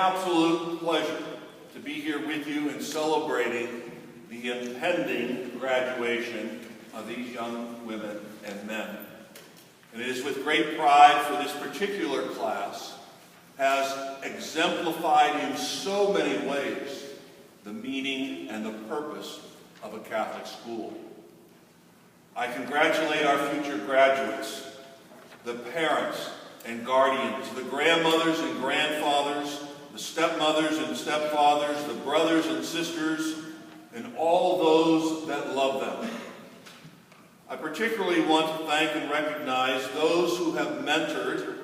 absolute pleasure to be here with you in celebrating the impending graduation of these young women and men. And it is with great pride for this particular class has exemplified in so many ways the meaning and the purpose of a Catholic school. I congratulate our future graduates, the parents and guardians, the grandmothers and grandfathers, the stepmothers and stepfathers, the brothers and sisters, and all those that love them. I particularly want to thank and recognize those who have mentored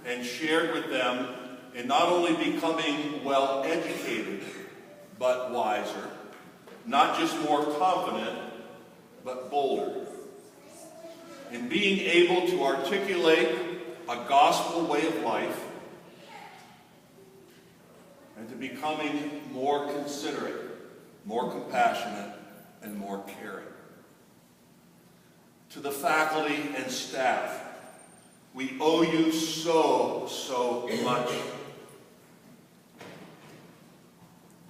and shared with them in not only becoming well educated, but wiser, not just more confident, but bolder, in being able to articulate a gospel way of life, and to becoming more considerate, more compassionate, and more caring. To the faculty and staff, we owe you so much.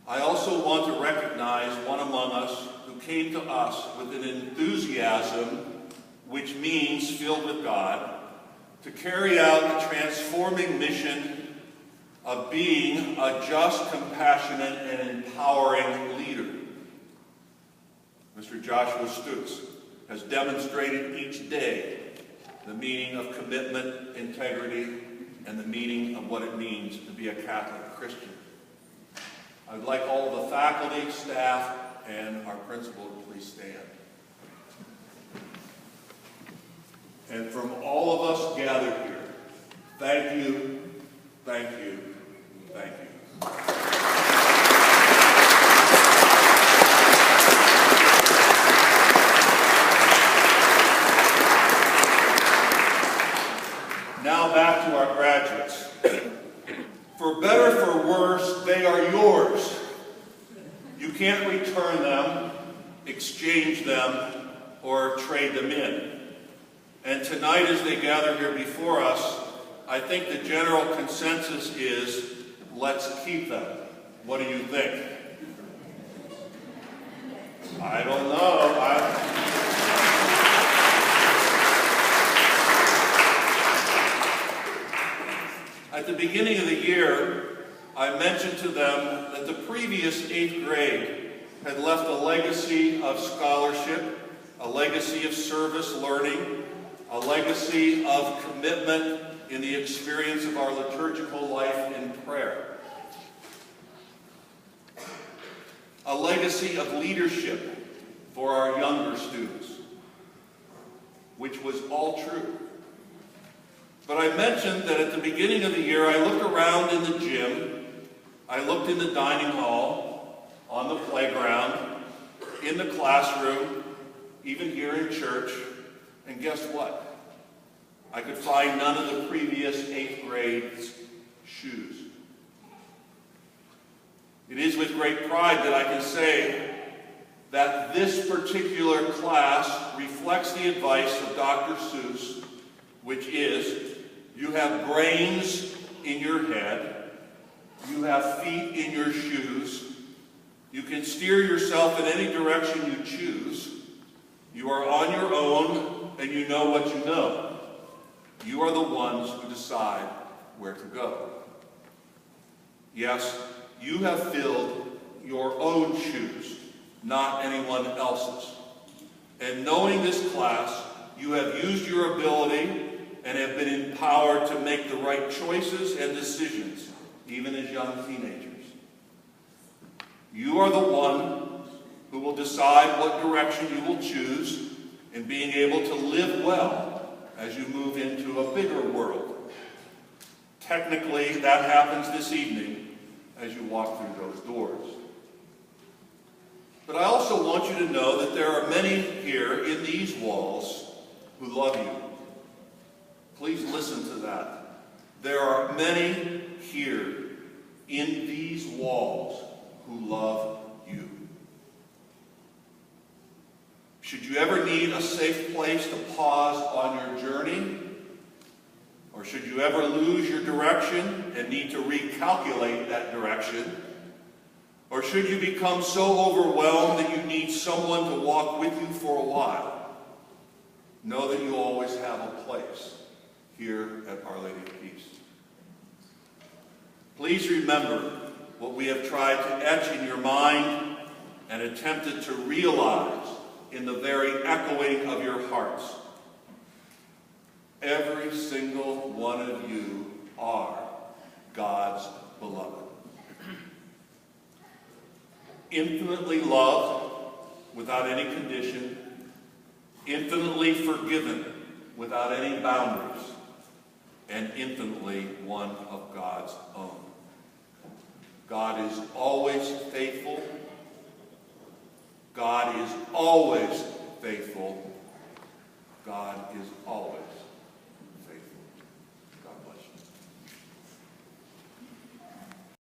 I also want to recognize one among us who came to us with an enthusiasm, which means filled with God, to carry out a transforming mission of being a just, compassionate, and empowering leader. Mr. Joshua Stutz has demonstrated each day the meaning of commitment, integrity, and the meaning of what it means to be a Catholic Christian. I would like all of the faculty, staff, and our principal to please stand. And from all of us gathered here, thank you, thank you, thank you. Now back to our graduates. For better, for worse, they are yours. You can't return them, exchange them, or trade them in. And tonight, as they gather here before us, I think the general consensus is, let's keep them. What do you think? I don't know. At the beginning of the year, I mentioned to them that the previous 8th grade had left a legacy of scholarship, a legacy of service learning, a legacy of commitment in the experience of our liturgical life in prayer, a legacy of leadership for our younger students, which was all true. But I mentioned that at the beginning of the year, I looked around in the gym, I looked in the dining hall, on the playground, in the classroom, even here in church, and guess what? I could find none of the previous 8th grade's shoes. It is with great pride that I can say that this particular class reflects the advice of Dr. Seuss, which is, you have brains in your head, you have feet in your shoes, you can steer yourself in any direction you choose, you are on your own, and you know what you know. You are the ones who decide where to go. Yes, you have filled your own shoes, not anyone else's. And knowing this class, you have used your ability and have been empowered to make the right choices and decisions, even as young teenagers. You are the one who will decide what direction you will choose in being able to live well as you move into a bigger world. Technically, that happens this evening as you walk through those doors. But I also want you to know that there are many here in these walls who love you. Please listen to that. There are many here in these walls who love you. Should you ever need a safe place to pause on your journey, or or should you ever lose your direction and need to recalculate that direction, or should you become so overwhelmed that you need someone to walk with you for a while, know that you always have a place here at Our Lady of Peace. Please remember what we have tried to etch in your mind and attempted to realize in the very echoing of your hearts. Every single one of you are God's beloved. Infinitely loved without any condition, infinitely forgiven without any boundaries, and infinitely one of God's own. God is always faithful. God is always